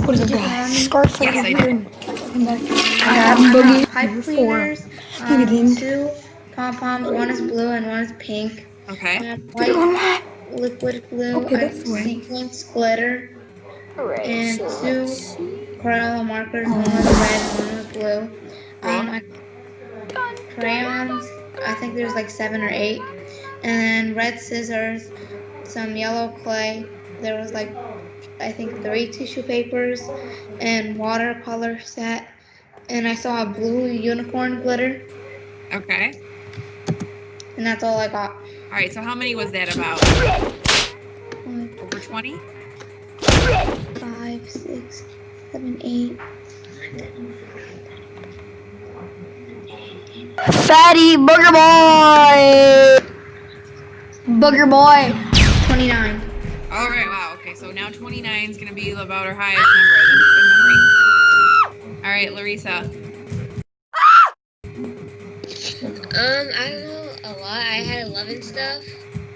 What is it? The scarf Yes, I do. I have pipe Number 4. cleaners, You didn't. 2 pom-poms, one is blue and one is pink. Okay. I have Put it on white that. liquid glue, Okay, I have that's right. sequence glitter, Alright, and so 2 let's see. Crayola markers, one was red and one was blue. I crayons, I think there's like 7 or 8, and red scissors, some yellow clay. There was like, I think 3 tissue papers and watercolor set. And I saw a blue unicorn glitter, Okay. and that's all I got. All right. So how many was that about? Over 20? 5, 6, 7, 8. Fatty Booger Boy! Booger Boy! 29. All right. Wow. Okay. So now 29 is going to be about our highest number. That's good memory. All right, Larissa. I don't know a lot. I had 11 stuff.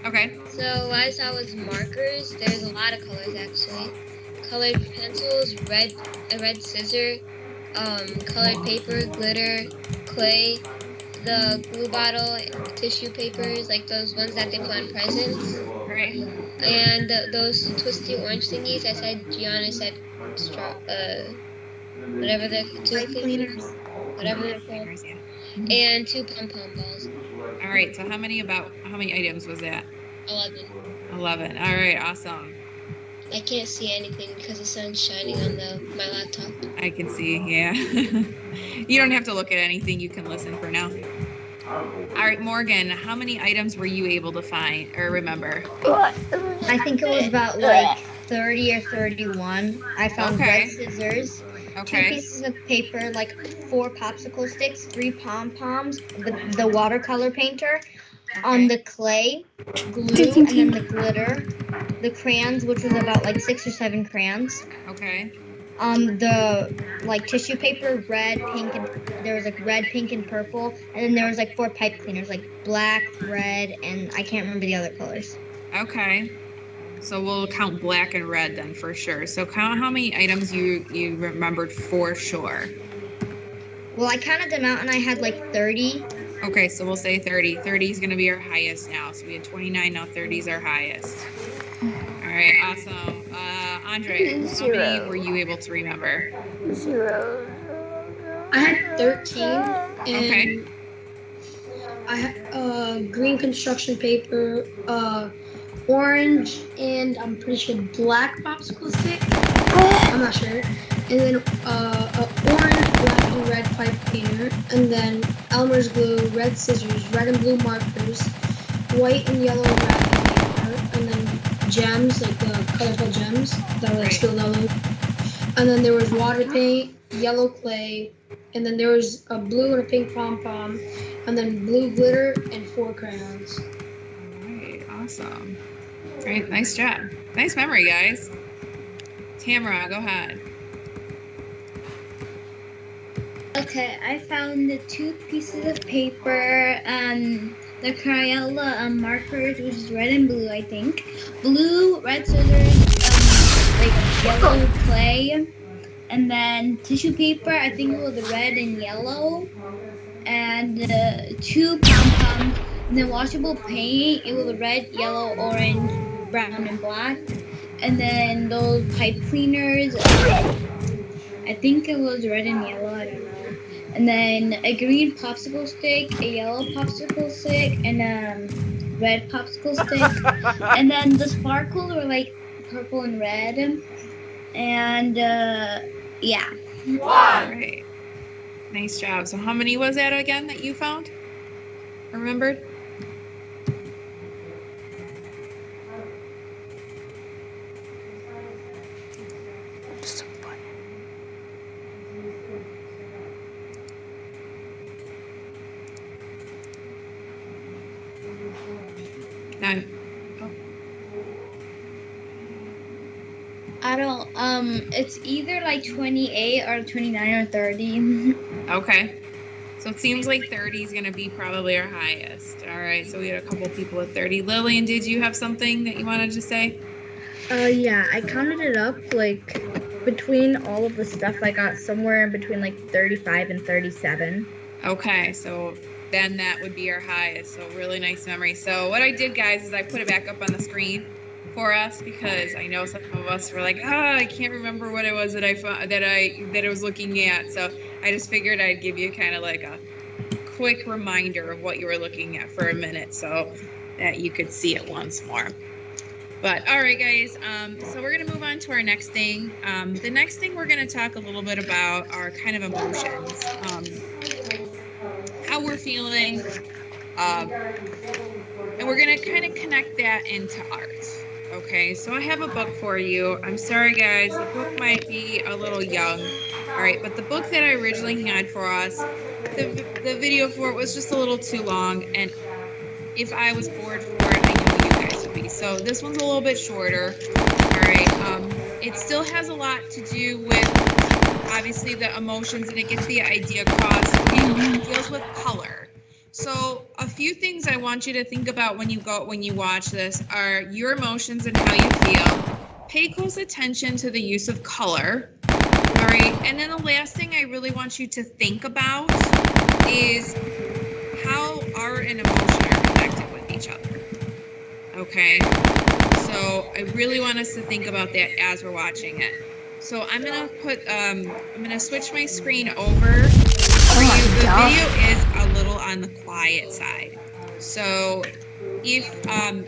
Okay. So what I saw was markers. There's a lot of colors actually. Colored pencils, a red scissor, colored paper, glitter, clay, the glue bottle, tissue papers, like those ones that they put on presents. Right. And those twisty orange thingies. I said Gianna said whatever the Pipe cleaners. whatever they're called. And 2 pom-pom balls. All right. So how many items was that? 11. 11. All right. Awesome. I can't see anything because the sun's shining on my laptop. I can see. Yeah. You don't have to look at anything. You can listen for now. All right, Morgan. How many items were you able to find or remember? I think it was about like 30 or 31. I found Okay. red scissors, 2 Okay. pieces of paper, like 4 popsicle sticks, 3 pom-poms, the watercolor painter, the clay, glue, and then the glitter, the crayons, which was about like 6 or 7 crayons. Okay. The like tissue paper, red, pink, and there was like red, pink, and purple, and then there was like 4 pipe cleaners, like black, red, and I can't remember the other colors. Okay. So we'll count black and red then for sure. So count how many items you remembered for sure. Well, I counted them out and I had like 30. Okay, so we'll say 30. 30 is going to be our highest now. So we had 29, now 30 is our highest. All right, awesome. Andre, how many were you able to remember? 0. I had 13. And Okay. I had green construction paper, orange, and I'm pretty sure black popsicle stick. I'm not sure. And then orange, black, and red pipe cleaner. And then Elmer's glue, red scissors, red and blue markers, white and yellow wrapping paper, and then gems, like the colorful gems that are like still yellow. And then there was water paint, yellow clay, and then there was a blue and a pink pom-pom, and then blue glitter and 4 crayons. All right, awesome. Great, nice job. Nice memory, guys. Tamara, go ahead. Okay, I found the 2 pieces of paper, the Crayola markers, which is red and blue, I think. Blue, red scissors, like yellow clay, and then tissue paper, I think it was red and yellow, and 2 pom-poms, and then washable paint, it was red, yellow, orange, brown, and black, and then those pipe cleaners, I think it was red and yellow, I don't know. And then a green popsicle stick, a yellow popsicle stick, and a red popsicle stick. And then the sparkles were like purple and red. And yeah. All right. Nice job. So how many was that again that you found? Remembered? None. I don't, it's either like 28 or 29 or 30. Okay. So it seems like 30 is going to be probably our highest. All right. So we had a couple people at 30. Lillian, did you have something that you wanted to say? Yeah, I counted it up. Like, between all of the stuff, I got somewhere in between like 35 and 37. Okay, so then that would be our highest. So really nice memory. So what I did, guys, is I put it back up on the screen for us because I know some of us were like, I can't remember what it was that I was looking at. So I just figured I'd give you kind of like a quick reminder of what you were looking at for a minute so that you could see it once more. But all right, guys, so we're going to move on to our next thing. The next thing we're going to talk a little bit about are kind of emotions, how we're feeling, and we're going to kind of connect that into art. Okay, so I have a book for you. I'm sorry, guys, the book might be a little young. All right, but the book that I originally had for us, the video for it was just a little too long, and if I was bored for it, I know you guys would be. So this one's a little bit shorter. All right. It still has a lot to do with obviously the emotions, and it gets the idea across. It deals with color. So a few things I want you to think about when you watch this are your emotions and how you feel. Pay close attention to the use of color. All right. And then the last thing I really want you to think about is how art and emotion are connected with each other. Okay, so I really want us to think about that as we're watching it. So I'm gonna switch my screen over for you. The video is a little on the quiet side. So if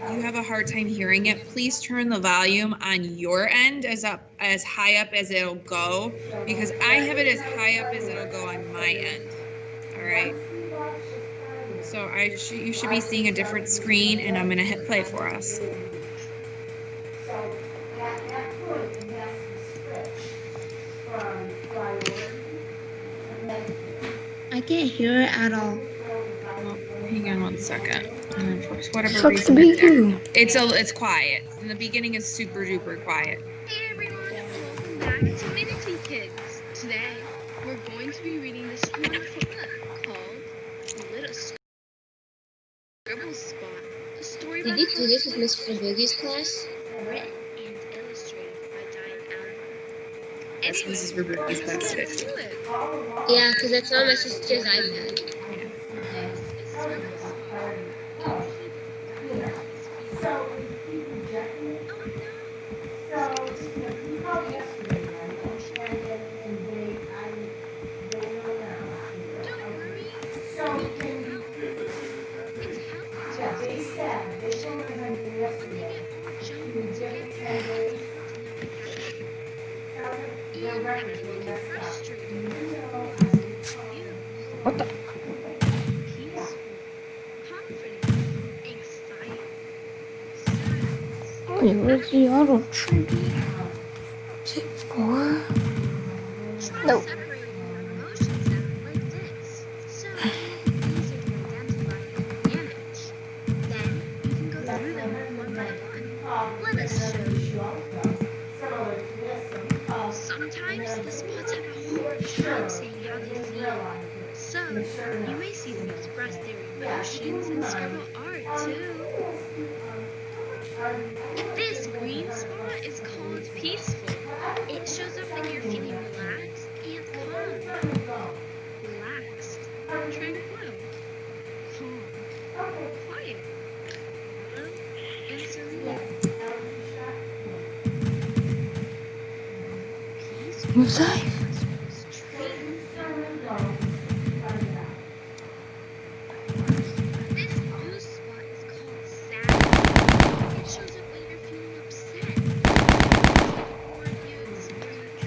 you have a hard time hearing it, please turn the volume on your end as high up as it'll go, because I have it as high up as it'll go on my end. All right. So you should be seeing a different screen, and I'm going to hit play for us. I can't hear it at all. Oh, hang on one second. For whatever Sucks reason, to be you. it's quiet. In the beginning, it's super duper quiet. Hey everyone, welcome back to Minity Kids. Today, we're going to be reading this wonderful book called Little Scribble Spot, a story Did by you do this with Miss Boogie class? written and illustrated by Diane Allen. Yes, this is Ruby's class Let's today. do it. Yeah, because that's on my sister's iPad. This is Scribble Spot. Don't worry. It's healthy. They said they should have been yesterday. What the? Peaceful, confident, excited, sad. Wait, where's the auto trigger? Is it 4? Try No. separating your emotions out like this, so it will be easier to identify and manage. Then you can go through them one by one. Let us show you. Sometimes the spots have a hard time saying how they feel. So you may see them express their emotions and scribble art too. This green spot is called peaceful. It shows up when you're feeling relaxed and calm. Relaxed, tranquil, calm, quiet, mellow, and serene. Peaceful. What's that? This blue spot is called sad. It shows up when you're feeling upset. Or you experience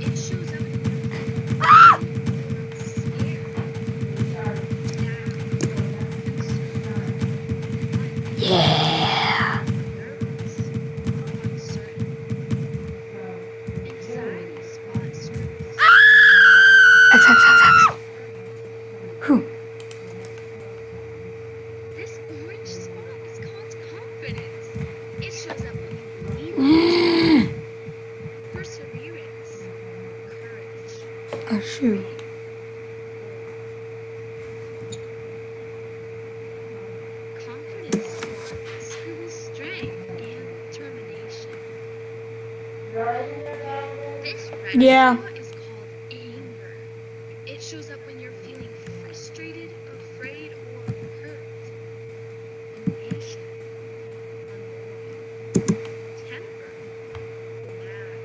It true. Confidence spot scribbles strength and determination. This red Yeah. spot is called anger. It shows up when you're feeling frustrated, afraid, or hurt. Impatient, annoyed. Temper, mad.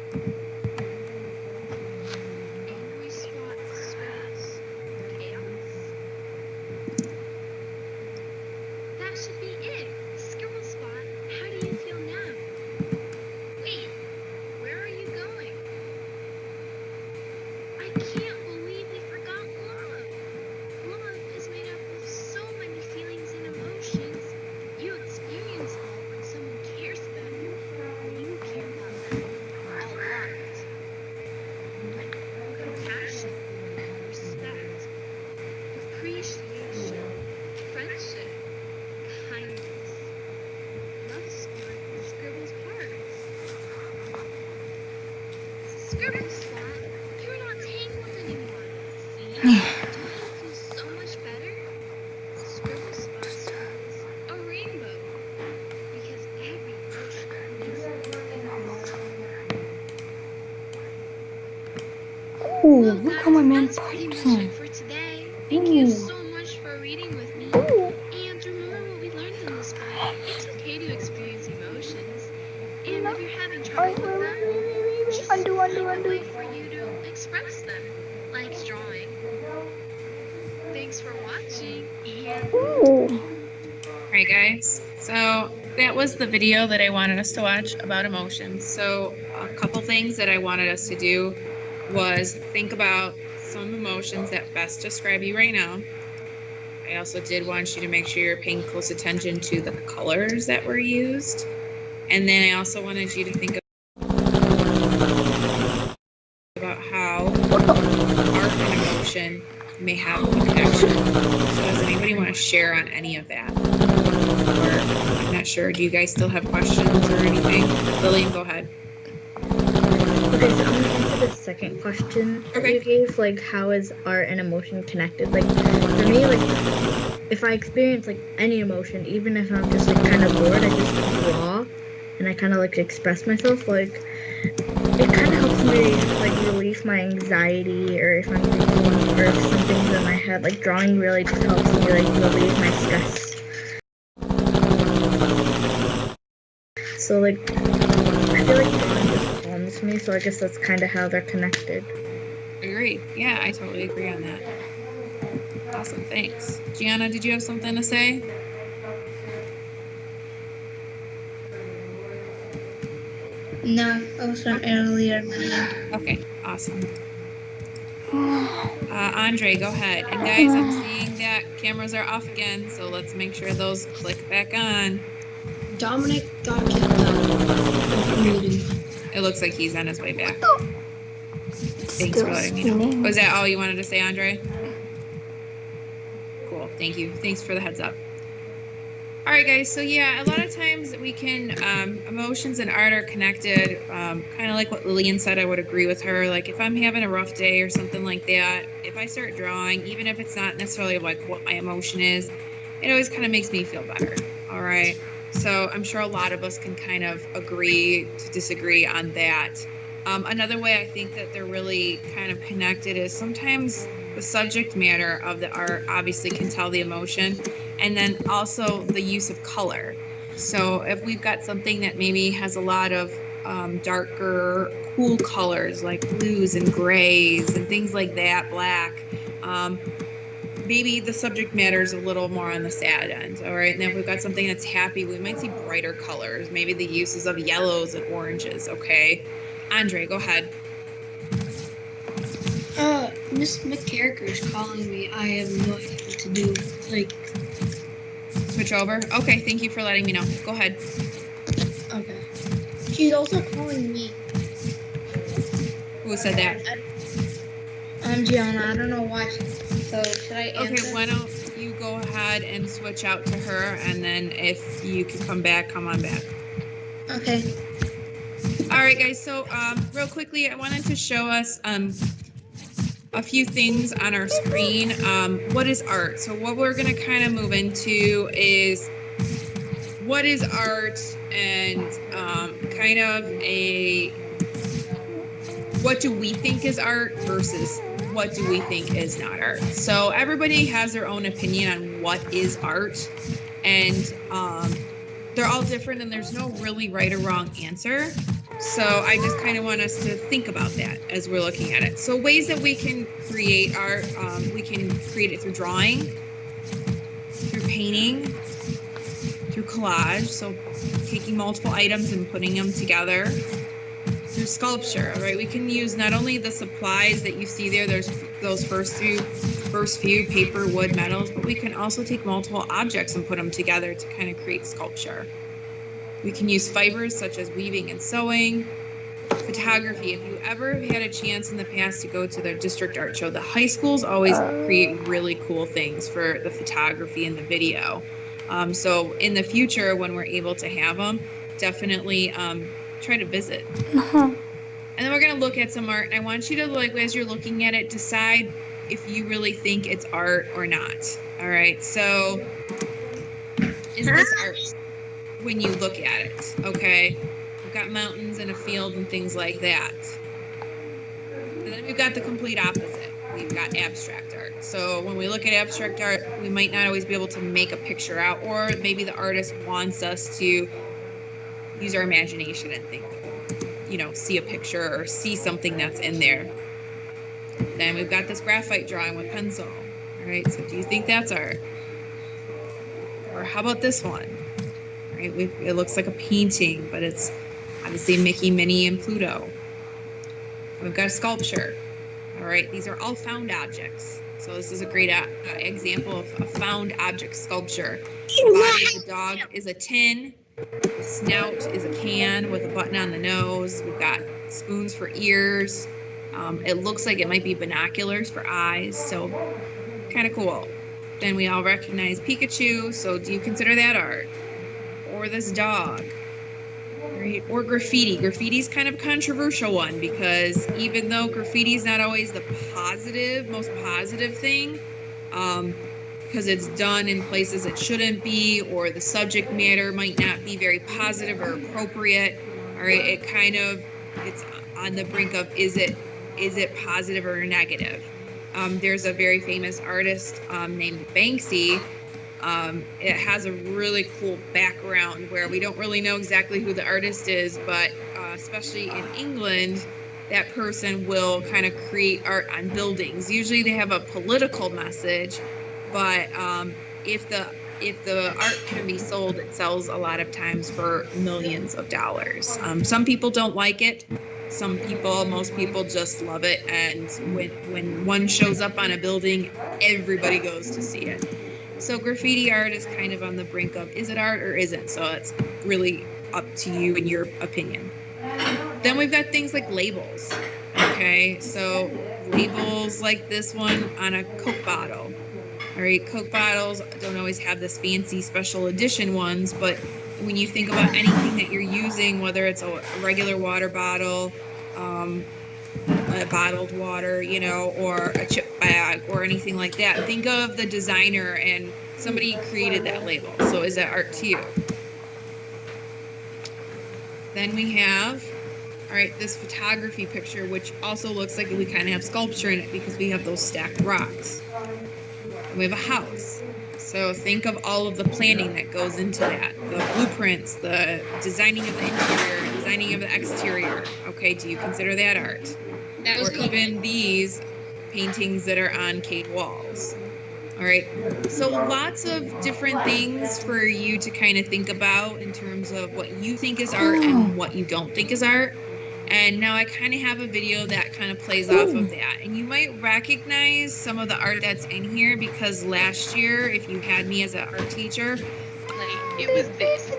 Angry spot scribbles chaos. That should be it. Scribble spot, how do you feel now? Wait, where are you going? I can't believe we forgot love. Love is made up of so many feelings and emotions. You experience love when someone cares about you, and you care about them a lot. Compassion, respect, appreciation, friendship, kindness. Love spot scribbles hearts. Scribble spot, you're not tangled anymore. See? Don't you feel so much better? Scribble spot scribbles a rainbow. Because every emotion is Ooh, well, look how my guys, man that's pretty much pops in. it for today. Thank you Ooh. so much for reading with me. Ooh. And remember what we learned in this book. It's okay to experience emotions. And if you're having trouble with them, just find a way for you to express them, like drawing. Thanks for watching, and Ooh. All right, guys. So that was the video that I wanted us to watch about emotions. So a couple things that I wanted us to do was think about some emotions that best describe you right now. I also did want you to make sure you're paying close attention to the colors that were used. And then I also wanted you to think about how art and emotion may have a connection. So does anybody want to share on any of that? Or I'm not sure. Do you guys still have questions or anything? Lillian, go ahead. Okay, so I'm gonna answer the second question that Okay. you gave, like how is art and emotion connected? Like for me, like if I experience like any emotion, even if I'm just like kind of bored, I just draw and I kind of like express myself. Like it kind of helps me like relieve my anxiety, or if I'm thinking or if something's in my head, like drawing really just helps me like relieve my stress. So like I feel like drawing just calms me, so I guess that's kind of how they're connected. Agreed. Yeah, I totally agree on that. Awesome, thanks. Gianna, did you have something to say? No, I was from earlier. Okay, awesome. Andre, go ahead. And guys, I'm seeing that cameras are off again, so let's make sure those click back on. Dominic got kicked out of the meeting. It looks like he's on his way back. Thanks Still for letting me know. spinning. Was that all you wanted to say, Andre? Cool, thank you. Thanks for the heads up. All right, guys, so yeah, a lot of times we can, emotions and art are connected, kind of like what Lillian said. I would agree with her. Like if I'm having a rough day or something like that, if I start drawing, even if it's not necessarily like what my emotion is, it always kind of makes me feel better. All right. So I'm sure a lot of us can kind of agree to disagree on that. Another way I think that they're really kind of connected is sometimes the subject matter of the art obviously can tell the emotion, and then also the use of color. So if we've got something that maybe has a lot of darker, cool colors like blues and grays and things like that, black, maybe the subject matter is a little more on the sad end. All right. And if we've got something that's happy, we might see brighter colors, maybe the uses of yellows and oranges. Okay. Andre, go ahead. Miss McCarricker's calling me. I have no idea what to do. Like, Switch over. Okay. Thank you for letting me know. Go ahead. okay. She's also calling me. Who said that? Gianna. I don't know why. So should I answer? Okay. Why don't you go ahead and switch out to her, and then if you can come back, come on back. Okay. All right, guys. So real quickly, I wanted to show us a few things on our screen. What is art? So what we're going to kind of move into is what is art, and kind of what do we think is art versus what do we think is not art. So everybody has their own opinion on what is art, and they're all different, and there's no really right or wrong answer. So I just kind of want us to think about that as we're looking at it. So ways that we can create art, we can create it through drawing, through painting, through collage, so taking multiple items and putting them together, through sculpture, right? We can use not only the supplies that you see there, there's those first few paper, wood, metals, but we can also take multiple objects and put them together to kind of create sculpture. We can use fibers such as weaving and sewing. Photography, if you ever had a chance in the past to go to their district art show, the high schools always create really cool things for the photography and the video. So in the future, when we're able to have them, definitely try to visit. And then we're going to look at some art. And I want you to, like, as you're looking at it, decide if you really think it's art or not. All right. So is this art when you look at it? Okay. We've got mountains and a field and things like that. And then we've got the complete opposite. We've got abstract art. So when we look at abstract art, we might not always be able to make a picture out, or maybe the artist wants us to use our imagination and think, see a picture or see something that's in there. Then we've got this graphite drawing with pencil. All right, so do you think that's art? Or how about this one? All right, it looks like a painting, but it's obviously Mickey, Minnie, and Pluto. We've got a sculpture. All right, these are all found objects. So this is a great example of a found object sculpture. The body of the dog is a tin. The snout is a can with a button on the nose. We've got spoons for ears. It looks like it might be binoculars for eyes. So kind of cool. Then we all recognize Pikachu. So do you consider that art? Or this dog? Right? Or graffiti. Graffiti is kind of a controversial one, because even though graffiti is not always the most positive thing, because it's done in places it shouldn't be, or the subject matter might not be very positive or appropriate. All right, it's on the brink of is it positive or negative? There's a very famous artist named Banksy. It has a really cool background where we don't really know exactly who the artist is, but especially in England, that person will kind of create art on buildings. Usually they have a political message, but if the art can be sold, it sells a lot of times for millions of dollars. Some people don't like it. Most people just love it. And when one shows up on a building, everybody goes to see it. So graffiti art is kind of on the brink of, is it art or isn't? So it's really up to you and your opinion. Then we've got things like labels. Okay, so labels like this one on a Coke bottle. All right, Coke bottles don't always have this fancy special edition ones, but when you think about anything that you're using, whether it's a regular water bottle, a bottled water, or a chip bag or anything like that, think of the designer and somebody created that label. So is that art to you? Then we have, all right, this photography picture, which also looks like we kind of have sculpture in it because we have those stacked rocks. And we have a house. So think of all of the planning that goes into that. The blueprints, the designing of the interior, designing of the exterior. Okay, do you consider that art? Or even these paintings that are on cave walls. All right, so lots of different things for you to kind of think about in terms of what you think is art and what you don't think is art. And now I kind of have a video that kind of plays off of that. And you might recognize some of the art that's in here because last year, if you had me as an art teacher, it was this,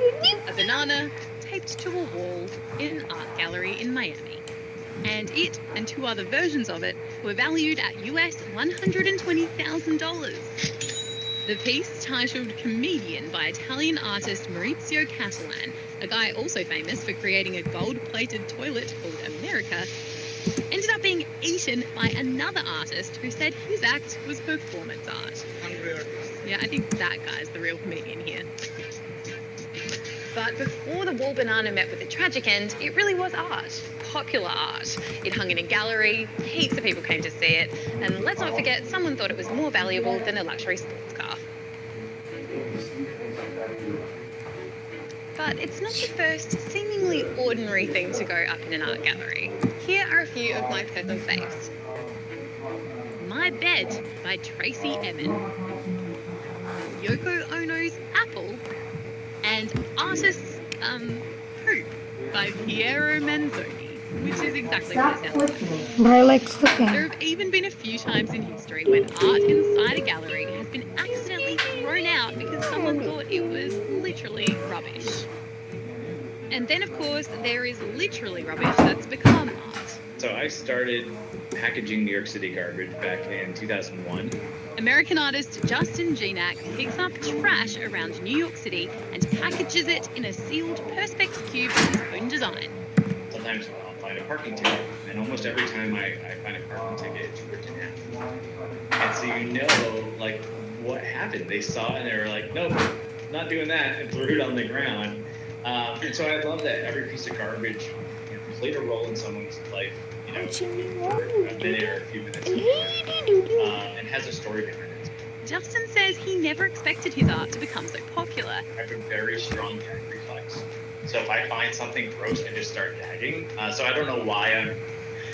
a banana taped to a wall in an art gallery in Miami. And it and two other versions of it were valued at US $120,000. The piece, titled Comedian by Italian artist Maurizio Catalan, a guy also famous for creating a gold-plated toilet called America, ended ended up being eaten by another artist who said his act was performance art. Yeah, I think that guy's the real comedian here. But before the wall banana met with a tragic end, it really was art. Popular art. It hung in a gallery, heaps of people came to see it, and let's not forget, someone thought it was more valuable than a luxury sports car. But it's not the first seemingly ordinary thing to go up in an art gallery. Here are a few of my personal faves. My Bed by Tracy Emin. Yoko Ono's Apple. And Artist's Poop by Piero Manzoni, which is exactly what it sounds like. But I like clicking. There have even been a few times in history when art inside a gallery has been accidentally thrown out because someone thought it was literally rubbish. And then, of course, there is literally rubbish that's become art. So I started packaging New York City garbage back in 2001. American artist Justin Genak picks up trash around New York City and packages it in a sealed Perspex cube of his own design. Sometimes I'll find a parking ticket, and almost every time I find a parking ticket, it's ripped in half. And so you know, like, what happened. They saw it and they were like, nope, not doing that, and threw it on the ground. And so I love that every piece of garbage played a role in someone's life, for a minute or a few minutes, and has a story behind it. Justin says he never expected his art to become so popular. I have a very strong gag reflex. So if I find something gross, I just start gagging. So I don't know why I'm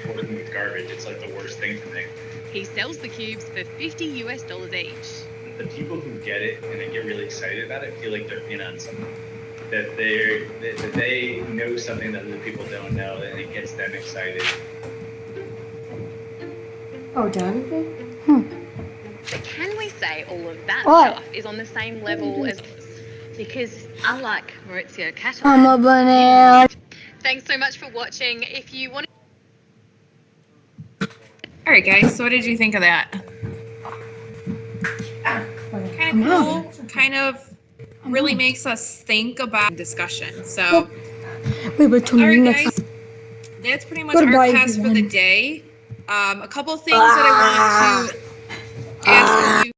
working with garbage. It's like the worst thing for me. He sells the cubes for $50 each. The people who get it and they get really excited about it feel like they're in on something. That they know something that other people don't know, and it gets them excited. Oh, done? But can we say all of that What? stuff is on the same level as us? Because unlike Maurizio Catala, I'm a banana. thanks so much for watching. If you want All right, guys. So what did you think of that? Kind of cool. Kind of really makes us think about discussion. So, Wait, but all right, next guys. That's pretty much Goodbye, our class for the everyone. day. A couple things that I want to ask you